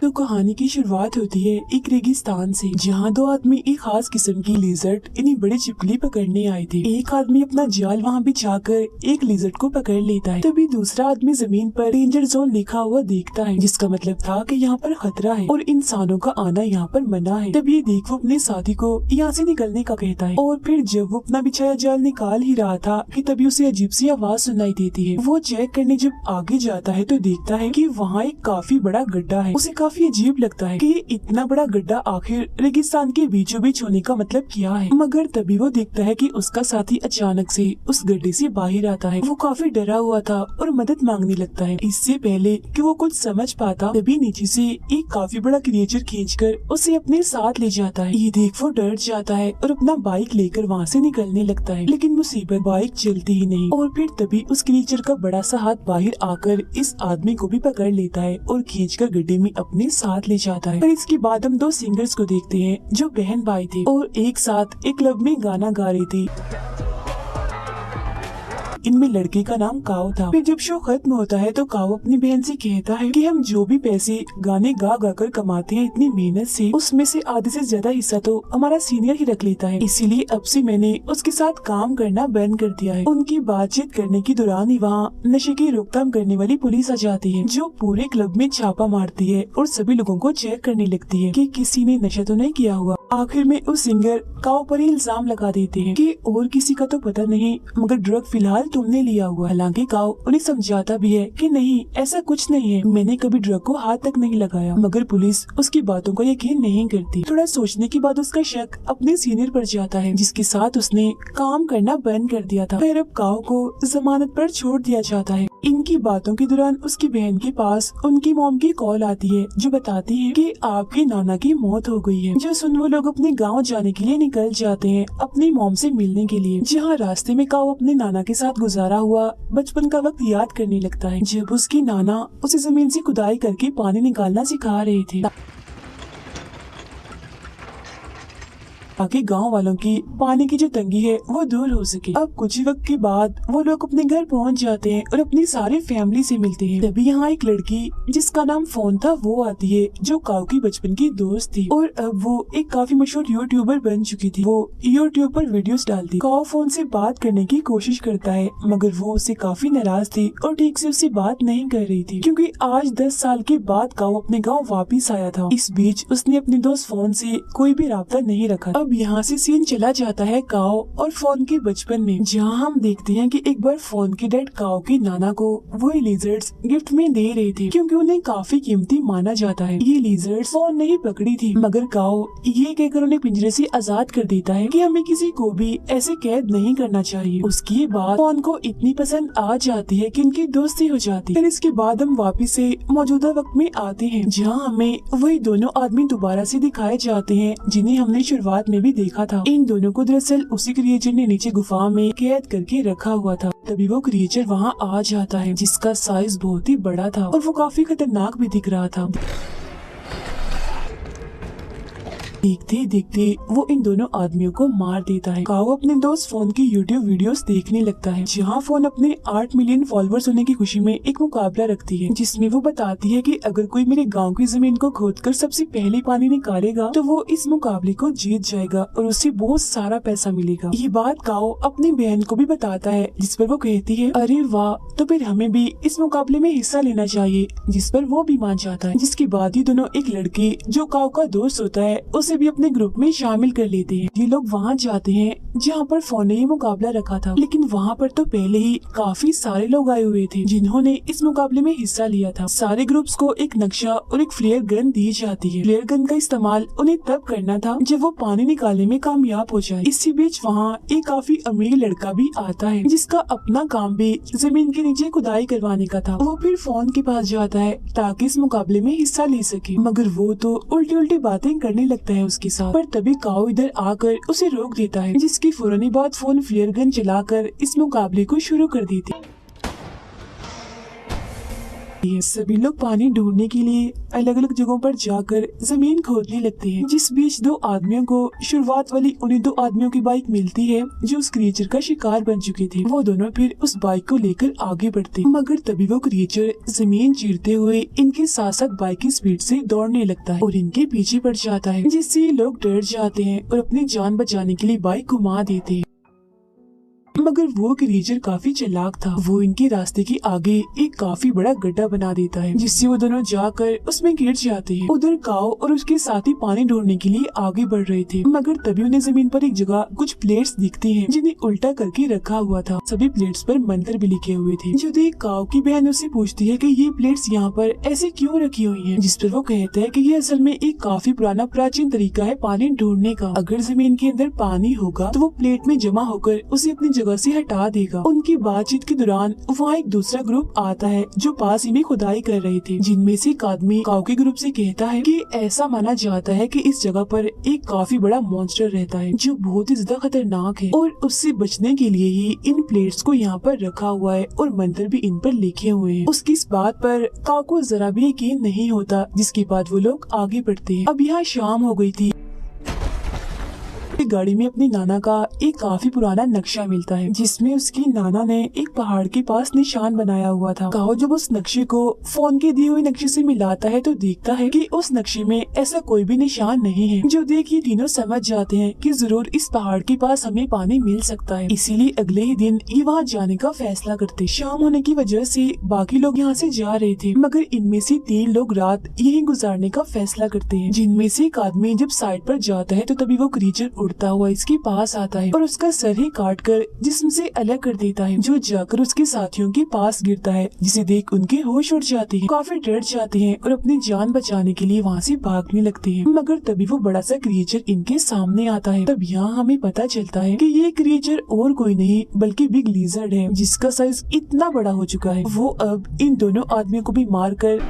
तो कहानी की शुरुआत होती है एक रेगिस्तान से, जहाँ दो आदमी एक खास किस्म की लिजर्ट यानी बड़ी छिपकली पकड़ने आए थे। एक आदमी अपना जाल वहाँ बिछाकर एक लिजर्ट को पकड़ लेता है, तभी दूसरा आदमी जमीन पर डेंजर जोन लिखा हुआ देखता है, जिसका मतलब था कि यहाँ पर खतरा है और इंसानों का आना यहाँ पर मना है। तब ये देख वो अपने साथी को यहाँ से निकलने का कहता है, और फिर जब वो अपना बिछाया जाल निकाल ही रहा था कि तभी उसे अजीब सी आवाज सुनाई देती है। वो चेक करने जब आगे जाता है तो देखता है कि वहाँ एक काफी बड़ा गड्ढा है। उसे काफी अजीब लगता है कि इतना बड़ा गड्ढा आखिर रेगिस्तान के बीचों बीच होने का मतलब क्या है। मगर तभी वो देखता है कि उसका साथी अचानक से उस गड्ढे से बाहर आता है। वो काफी डरा हुआ था और मदद मांगने लगता है। इससे पहले कि वो कुछ समझ पाता तभी नीचे से एक काफी बड़ा क्रिएचर खींचकर उसे अपने साथ ले जाता है। ये देख वो डर जाता है और अपना बाइक लेकर वहाँ से निकलने लगता है, लेकिन मुसीबत बाइक चलती ही नहीं। और फिर तभी उस क्रिएचर का बड़ा सा हाथ बाहर आकर इस आदमी को भी पकड़ लेता है और खींचकर गड्ढे में अपने साथ ले जाता है। और इसके बाद हम दो सिंगर्स को देखते हैं जो बहन भाई थे और एक साथ एक क्लब में गाना गा रहे थे। इनमें लड़के का नाम काओ था। फिर जब शो खत्म होता है तो काओ अपनी बहन से कहता है कि हम जो भी पैसे गाने गा गा कर कमाते हैं इतनी मेहनत से, उसमें से आधे से ज्यादा हिस्सा तो हमारा सीनियर ही रख लेता है, इसीलिए अब से मैंने उसके साथ काम करना बंद कर दिया है। उनकी बातचीत करने के दौरान ही वहाँ नशे की रोकथाम करने वाली पुलिस आ जाती है, जो पूरे क्लब में छापा मारती है और सभी लोगों को चेक करने लगती है कि किसी ने नशा तो नहीं किया हुआ। आखिर में उस सिंगर काओ पर ही इल्जाम लगा देते हैं कि और किसी का तो पता नहीं, मगर ड्रग फिलहाल तुमने लिया हुआ। हालांकि काओ उन्हें समझाता भी है कि नहीं, ऐसा कुछ नहीं है, मैंने कभी ड्रग को हाथ तक नहीं लगाया। मगर पुलिस उसकी बातों का यकीन नहीं करती। थोड़ा सोचने के बाद उसका शक अपने सीनियर पर जाता है, जिसके साथ उसने काम करना बंद कर दिया था। फिर अब काओ को जमानत पर छोड़ दिया जाता है। इनकी बातों के दौरान उसकी बहन के पास उनकी मॉम की कॉल आती है, जो बताती है कि आपके नाना की मौत हो गई है। जो सुन वो लोग अपने गांव जाने के लिए निकल जाते हैं अपनी मॉम से मिलने के लिए, जहां रास्ते में काओ अपने नाना के साथ गुजारा हुआ बचपन का वक्त याद करने लगता है, जब उसकी नाना उसे जमीन से खुदाई करके पानी निकालना सिखा रहे थे ताकि गांव वालों की पानी की जो तंगी है वो दूर हो सके। अब कुछ ही वक्त के बाद वो लोग अपने घर पहुंच जाते हैं और अपनी सारी फैमिली से मिलते हैं। तभी यहाँ एक लड़की जिसका नाम फोन था वो आती है, जो काओ की बचपन की दोस्त थी और अब वो एक काफी मशहूर यूट्यूबर बन चुकी थी। वो यूट्यूब पर वीडियोस डालती। काओ फोन से बात करने की कोशिश करता है, मगर वो उससे काफी नाराज थी और ठीक से उससे बात नहीं कर रही थी, क्योंकि आज 10 साल के बाद काओ अपने गाँव वापिस आया था। इस बीच उसने अपने दोस्त फोन से कोई भी राब्ता नहीं रखा। अब यहाँ से सीन चला जाता है काओ और फोन के बचपन में, जहाँ हम देखते हैं कि एक बार फोन के डैड काओ की नाना को वो लिजर्ड्स गिफ्ट में दे रहे थे, क्योंकि उन्हें काफी कीमती माना जाता है। ये लिजर्ड्स फोन नहीं पकड़ी थी, मगर काओ ये कहकर उन्हें पिंजरे से आजाद कर देता है कि हमें किसी को भी ऐसे कैद नहीं करना चाहिए। उसके बाद फोन को इतनी पसंद आ जाती है कि उनकी दोस्ती हो जाती है। फिर इसके बाद हम वापिस से मौजूदा वक्त में आते हैं, जहाँ हमें वही दोनों आदमी दोबारा से दिखाए जाते हैं जिन्हें हमने शुरुआत में भी देखा था। इन दोनों को दरअसल उसी क्रिएचर ने नीचे गुफा में कैद करके रखा हुआ था। तभी वो क्रिएचर वहाँ आ जाता है, जिसका साइज बहुत ही बड़ा था और वो काफी खतरनाक भी दिख रहा था। देखते देखते वो इन दोनों आदमियों को मार देता है। काओ अपने दोस्त फोन की यूट्यूब वीडियोस देखने लगता है, जहाँ फोन अपने 8 मिलियन फॉलोअर्स होने की खुशी में एक मुकाबला रखती है, जिसमें वो बताती है कि अगर कोई मेरे गांव की जमीन को खोदकर सबसे पहले पानी निकालेगा तो वो इस मुकाबले को जीत जाएगा और उससे बहुत सारा पैसा मिलेगा। ये बात काओ अपनी बहन को भी बताता है, जिस पर वो कहती है अरे वाह, तो फिर हमें भी इस मुकाबले में हिस्सा लेना चाहिए, जिस पर वो भी मान जाता है। जिसके बाद ये दोनों एक लड़के जो काओ का दोस्त होता है उसे भी अपने ग्रुप में शामिल कर लेते हैं। ये लोग वहाँ जाते हैं जहाँ पर फोन ने ये मुकाबला रखा था, लेकिन वहाँ पर तो पहले ही काफी सारे लोग आए हुए थे जिन्होंने इस मुकाबले में हिस्सा लिया था। सारे ग्रुप्स को एक नक्शा और एक फ्लेयर गन दी जाती है। फ्लेयर गन का इस्तेमाल उन्हें तब करना था जब वो पानी निकालने में कामयाब हो जाए। इसी बीच वहाँ एक काफी अमीर लड़का भी आता है, जिसका अपना काम भी जमीन के नीचे खुदाई करवाने का था। वो फिर फोन के पास जाता है ताकि इस मुकाबले में हिस्सा ले सके, मगर वो तो उल्टी उल्टी बातें करने लगता है उसके साथ। पर तभी काओ इधर आकर उसे रोक देता है, जिसकी फौरन बाद फोन फ्लेयर गन चलाकर इस मुकाबले को शुरू कर देती है। ये सभी लोग पानी ढूंढने के लिए अलग अलग जगहों पर जाकर जमीन खोदने लगते हैं। जिस बीच दो आदमियों को शुरुआत वाली उन्हीं दो आदमियों की बाइक मिलती है जो उस क्रिएचर का शिकार बन चुके थे। वो दोनों फिर उस बाइक को लेकर आगे बढ़ते हैं, मगर तभी वो क्रिएचर जमीन चीरते हुए इनके साथ साथ बाइक की स्पीड से दौड़ने लगता है और इनके पीछे पड़ जाता है, जिससे लोग डर जाते हैं और अपनी जान बचाने के लिए बाइक घुमा देते हैं। मगर वो क्रिएचर काफी चालाक था। वो इनके रास्ते के आगे एक काफी बड़ा गड्ढा बना देता है, जिससे वो दोनों जाकर उसमें गिर जाते हैं। उधर काओ और उसके साथी पानी ढूंढने के लिए आगे बढ़ रहे थे, मगर तभी उन्हें जमीन पर एक जगह कुछ प्लेट्स दिखती हैं, जिन्हें उल्टा करके रखा हुआ था। सभी प्लेट्स पर मंत्र भी लिखे हुए थे। जो देख काओ की बहन उससे पूछती है कि ये प्लेट्स यहाँ पर ऐसे क्यों रखी हुई हैं, जिस पर वो कहता है कि ये असल में एक काफी पुराना प्राचीन तरीका है पानी ढूंढने का। अगर जमीन के अंदर पानी होगा तो वो प्लेट में जमा होकर उसे अपनी जगह से हटा देगा। उनकी बातचीत के दौरान वहाँ एक दूसरा ग्रुप आता है जो पास ही में खुदाई कर रहे थे, जिनमें से एक आदमी काओ के ग्रुप से कहता है कि ऐसा माना जाता है कि इस जगह पर एक काफी बड़ा मॉन्स्टर रहता है जो बहुत ही ज्यादा खतरनाक है और उससे बचने के लिए ही इन प्लेट्स को यहाँ पर रखा हुआ है और मंत्र भी इन पर लिखे हुए हैं। उसकी इस बात पर काओ को जरा भी यकीन नहीं होता, जिसके बाद वो लोग आगे बढ़ते हैं। अब यहाँ शाम हो गई थी। गाड़ी में अपनी नाना का एक काफी पुराना नक्शा मिलता है, जिसमें उसकी नाना ने एक पहाड़ के पास निशान बनाया हुआ था। काओ जब उस नक्शे को फोन के दिए हुए नक्शे से मिलाता है तो देखता है कि उस नक्शे में ऐसा कोई भी निशान नहीं है। जो देख ये तीनों समझ जाते हैं कि जरूर इस पहाड़ के पास हमें पानी मिल सकता है, इसीलिए अगले ही दिन ये वहाँ जाने का फैसला करते। शाम होने की वजह से बाकी लोग यहाँ से जा रहे थे, मगर इनमें से 3 लोग रात यहीं गुजारने का फैसला करते हैं। जिनमें से एक आदमी जब साइड पर जाता है तो तभी वो क्रीचर उड़ता हुआ इसके पास आता है और उसका सर ही काट कर जिस्म से अलग कर देता है, जो जाकर उसके साथियों के पास गिरता है, जिसे देख उनके होश उड़ जाते हैं, काफी डर जाते हैं और अपनी जान बचाने के लिए वहाँ से भागने लगते हैं। मगर तभी वो बड़ा सा क्रिएचर इनके सामने आता है। तब यहाँ हमें पता चलता है कि ये क्रिएचर और कोई नहीं बल्कि बिग लिजर्ड है, जिसका साइज इतना बड़ा हो चुका है वो अब इन दोनों आदमियों को भी मार कर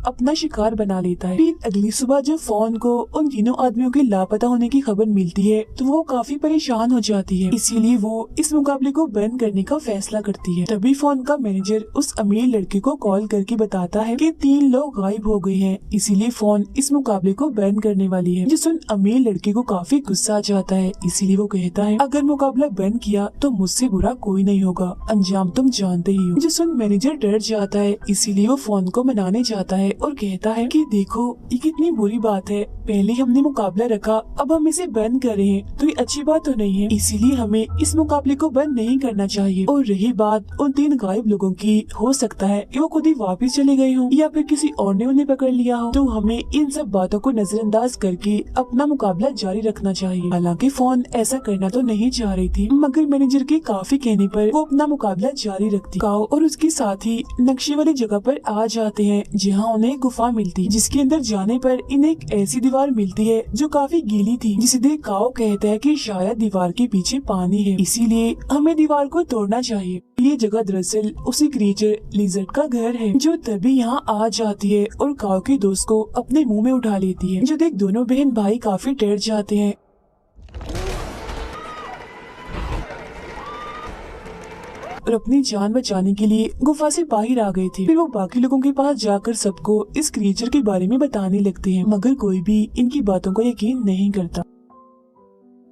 अपना शिकार बना लेता है। फिर अगली सुबह जब फोन को उन तीनों आदमियों के लापता होने की खबर मिलती है तो वो काफी परेशान हो जाती है, इसीलिए वो इस मुकाबले को बंद करने का फैसला करती है। तभी फोन का मैनेजर उस अमीर लड़के को कॉल करके बताता है कि 3 लोग गायब हो गए हैं, इसीलिए फोन इस मुकाबले को बंद करने वाली है। जिस उन अमीर लड़के को काफी गुस्सा आ जाता है, इसीलिए वो कहता है अगर मुकाबला बंद किया तो मुझसे बुरा कोई नहीं होगा, अंजाम तुम जानते ही हो। जिस उन मैनेजर डर जाता है, इसीलिए वो फोन को मनाने जाता है और कहता है कि देखो ये कितनी बुरी बात है, पहले हमने मुकाबला रखा अब हम इसे बंद कर रहे हैं तो ये अच्छी बात तो नहीं है, इसीलिए हमें इस मुकाबले को बंद नहीं करना चाहिए। और रही बात उन 3 गायब लोगों की, हो सकता है कि वो खुद ही वापस चले गए हों या फिर किसी और ने उन्हें पकड़ लिया हो, तो हमें इन सब बातों को नजरअंदाज करके अपना मुकाबला जारी रखना चाहिए। हालांकि फोन ऐसा करना तो नहीं चाह रही थी, मगर मैनेजर के काफी कहने पर वो अपना मुकाबला जारी रखती। काओ और उसके साथी नक्शे वाली जगह पर आ जाते हैं जहाँ उन्हें गुफा मिलती, जिसके अंदर जाने पर इन्हें एक ऐसी दीवार मिलती है जो काफी गीली थी, जिसे देख काओ कहता है कि शायद दीवार के पीछे पानी है, इसीलिए हमें दीवार को तोड़ना चाहिए। ये जगह दरअसल उसी क्रिएचर लिजर्ड का घर है, जो तभी यहाँ आ जाती है और काओ के दोस्त को अपने मुंह में उठा लेती है। जो देख दोनों बहन भाई काफी डर जाते हैं और अपनी जान बचाने के लिए गुफा से बाहर आ गए थे। फिर वो बाकी लोगों के पास जाकर सबको इस क्रिएचर के बारे में बताने लगते हैं, मगर कोई भी इनकी बातों को यकीन नहीं करता।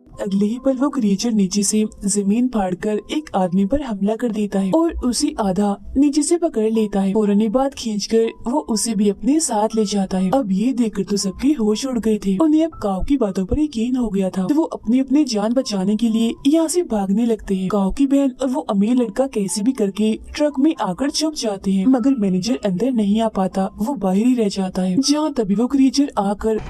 अगले ही पल वो क्रिएचर नीचे से जमीन फाड़कर एक आदमी पर हमला कर देता है और उसी आधा नीचे से पकड़ लेता है। फौरन बात खींचकर वो उसे भी अपने साथ ले जाता है। अब ये देखकर तो सबके होश उड़ गए थे, उन्हें अब काओ की बातों पर यकीन हो गया था, तो वो अपनी जान बचाने के लिए यहाँ से भागने लगते हैं। काओ की बहन और वो अमीर लड़का कैसे भी करके ट्रक में आकर छुप जाते हैं, मगर मैनेजर अंदर नहीं आ पाता, वो बाहर ही रह जाता है। जहाँ तभी वो क्रिएचर आकर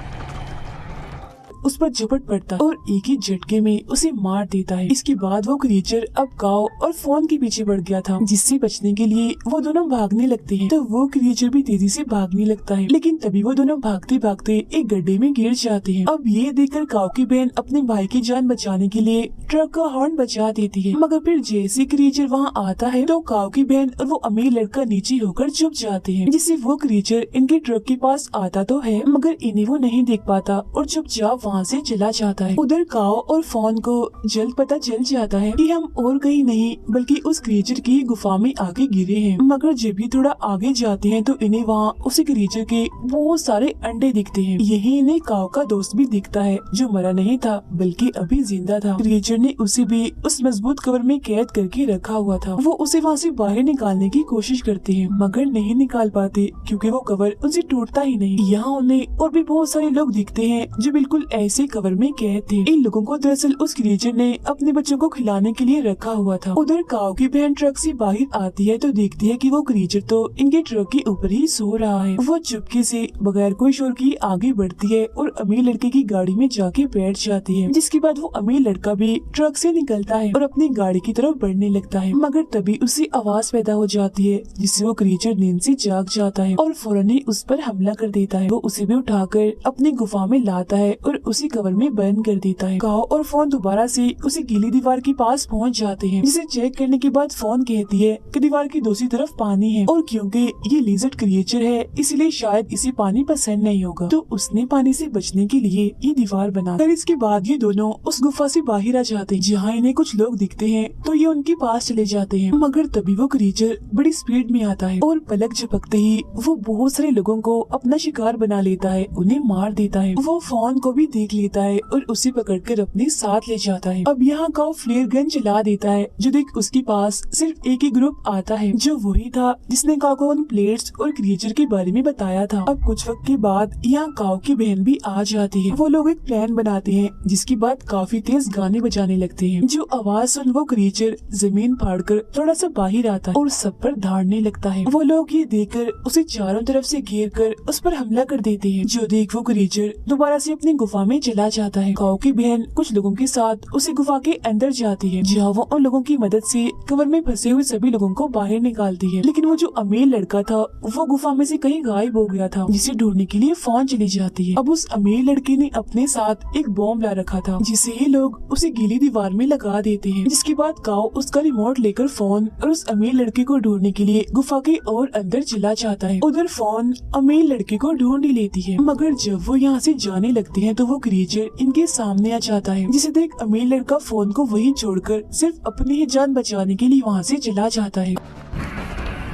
उस पर झपट पड़ता है और एक ही झटके में उसे मार देता है। इसके बाद वो क्रिएचर अब काओ और फोन के पीछे बढ़ गया था, जिससे बचने के लिए वो दोनों भागने लगते हैं। तो वो क्रिएचर भी तेजी से भागने लगता है, लेकिन तभी वो दोनों भागते भागते एक गड्ढे में गिर जाते हैं। अब ये देखकर काओ की बहन अपने भाई की जान बचाने के लिए ट्रक का हॉर्न बजा देती है, मगर फिर जैसे क्रिएचर वहाँ आता है तो काओ की बहन और वो अमीर लड़का नीचे होकर छुप जाते हैं, जिससे वो क्रिएचर इनके ट्रक के पास आता तो है, मगर इन्हें वो नहीं देख पाता और चुपचाप वहाँ वहाँ से चला जाता है। उधर काओ और फॉन को जल्द पता चल जाता है कि हम और कहीं नहीं बल्कि उस क्रिएचर की गुफा में आके गिरे हैं। मगर जब भी थोड़ा आगे जाते हैं तो इन्हें वहाँ उसी क्रिएचर के बहुत सारे अंडे दिखते हैं। यही इन्हें काओ का दोस्त भी दिखता है जो मरा नहीं था बल्कि अभी जिंदा था। क्रिएचर ने उसे भी उस मजबूत कवर में कैद करके रखा हुआ था। वो उसे वहाँ से बाहर निकालने की कोशिश करते हैं मगर नहीं निकाल पाते क्योंकि वो कवर उनसे टूटता ही नहीं। यहाँ उन्हें और भी बहुत सारे लोग दिखते हैं जो बिल्कुल ऐसे कवर में कैद थे। इन लोगों को दरअसल उस क्रिएचर ने अपने बच्चों को खिलाने के लिए रखा हुआ था। उधर काओ की बहन ट्रक से बाहर आती है तो देखती है कि वो क्रिएचर तो इनके ट्रक के ऊपर ही सो रहा है। वो चुपके से बगैर कोई शोर की आगे बढ़ती है और अमीर लड़के की गाड़ी में जाके बैठ जाती है। जिसके बाद वो अमीर लड़का भी ट्रक से निकलता है और अपनी गाड़ी की तरफ बढ़ने लगता है मगर तभी उसे आवाज पैदा हो जाती है जिससे वो क्रिएचर नींद से जाग जाता है और फौरन ही उस पर हमला कर देता है। वो उसे भी उठाकर अपनी गुफा में लाता है और उसी कवर में बंद कर देता है। काओ और फोन दोबारा से उसी गीली दीवार के पास पहुंच जाते हैं जिसे चेक करने के बाद फोन कहती है कि दीवार की दूसरी तरफ पानी है और क्योंकि ये लिजर्ड क्रिएचर है इसलिए शायद इसे पानी पसंद नहीं होगा तो उसने पानी से बचने के लिए ये दीवार बना। फिर इसके बाद ये दोनों उस गुफा से बाहर आ जाते हैं जहाँ इन्हें कुछ लोग दिखते हैं तो ये उनके पास चले जाते हैं मगर तभी वो क्रिएचर बड़ी स्पीड में आता है और पलक झपकते ही वो बहुत सारे लोगों को अपना शिकार बना लेता है, उन्हें मार देता है। वो फोन को भी देख लेता है और उसे पकड़कर अपने साथ ले जाता है। अब यहाँ काओ फ्लेयर गन चला देता है जो देख उसके पास सिर्फ एक ही ग्रुप आता है जो वही था जिसने काओ को उन प्लेयर्स और क्रिएचर के बारे में बताया था। अब कुछ वक्त के बाद यहाँ काओ की बहन भी आ जाती है। वो लोग एक प्लान बनाते हैं जिसके बाद काफी तेज गाने बजाने लगते हैं। जो आवाज सुन वो क्रिएचर जमीन फाड़कर थोड़ा सा बाहर आता है और सब पर धाड़ने लगता है। वो लोग ये देखकर उसे चारों तरफ से घेर कर उस पर हमला कर देते हैं। जो देख वो क्रिएचर दोबारा से अपनी गुफा में चला जाता है। काओ की बहन कुछ लोगों के साथ उसी गुफा के अंदर जाती है जहाँ वो उन लोगों की मदद से कवर में फंसे हुए सभी लोगों को बाहर निकालती है। लेकिन वो जो अमीर लड़का था वो गुफा में से कहीं गायब हो गया था जिसे ढूंढने के लिए फोन चली जाती है। अब उस अमीर लड़के ने अपने साथ एक बॉम्ब ला रखा था जिसे ये लोग उसे गीली दीवार में लगा देते हैं। जिसके बाद काओ उसका रिमोट लेकर फोन और उस अमीर लड़के को ढूंढने के लिए गुफा के और अंदर चला जाता है। उधर फोन अमीर लड़के को ढूंढ ही लेती है मगर जब वो यहाँ से जाने लगती है तो वो क्रिएचर इनके सामने आ जाता है जिसे देख अमीर लड़का फोन को वहीं छोड़कर सिर्फ अपनी ही जान बचाने के लिए वहाँ से चला जाता है।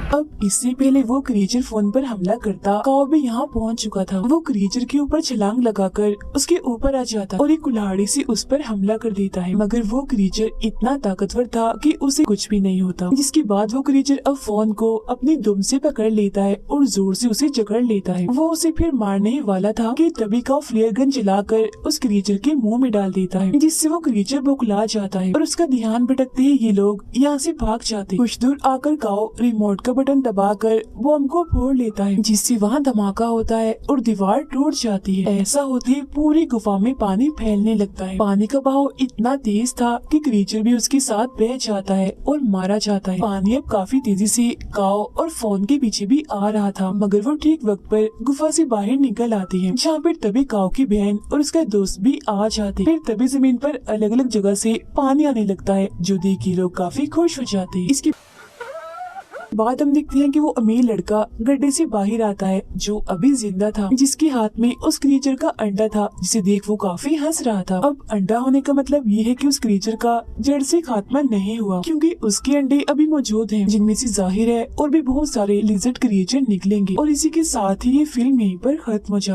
अब इससे पहले वो क्रिएचर फोन पर हमला करता काओ भी यहाँ पहुँच चुका था। वो क्रिएचर के ऊपर छलांग लगाकर उसके ऊपर आ जाता और एक कुल्हाड़ी से उस पर हमला कर देता है मगर वो क्रिएचर इतना ताकतवर था कि उसे कुछ भी नहीं होता। जिसके बाद वो क्रिएचर अब फोन को अपनी दुम से पकड़ लेता है और जोर से उसे जकड़ लेता है। वो उसे फिर मारने ही वाला था कि तभी काओ फ्लेयर गन चलाकर उस क्रिएचर के मुंह में डाल देता है जिससे वो क्रिएचर बौखला जाता है और उसका ध्यान भटकते ही ये लोग यहाँ से भाग जाते। कुछ दूर आकर काओ रिमोट का बटन दबाकर बॉम्ब को फोड़ लेता है जिससे वहाँ धमाका होता है और दीवार टूट जाती है। ऐसा होते ही पूरी गुफा में पानी फैलने लगता है। पानी का बहाव इतना तेज था कि क्रिएचर भी उसके साथ बह जाता है और मारा जाता है। पानी अब काफी तेजी से काओ और फोन के पीछे भी आ रहा था मगर वो ठीक वक्त पर गुफा से बाहर निकल आती है जहाँ पर तभी काओ की बहन और उसका दोस्त भी आ जाते। फिर तभी जमीन पर अलग अलग जगह से पानी आने लगता है जो देख के लोग काफी खुश हो जाते हैं। इसके बाद हम देखते हैं कि वो अमीर लड़का गड्ढे से बाहर आता है जो अभी जिंदा था जिसके हाथ में उस क्रिएचर का अंडा था जिसे देख वो काफी हंस रहा था। अब अंडा होने का मतलब ये है कि उस क्रिएचर का जड़ से खात्मा नहीं हुआ क्योंकि उसके अंडे अभी मौजूद हैं जिनमें से जाहिर है और भी बहुत सारे लिजर्ड क्रिएचर निकलेंगे। और इसी के साथ ही ये फिल्म यहीं पर खत्म हो जाती है।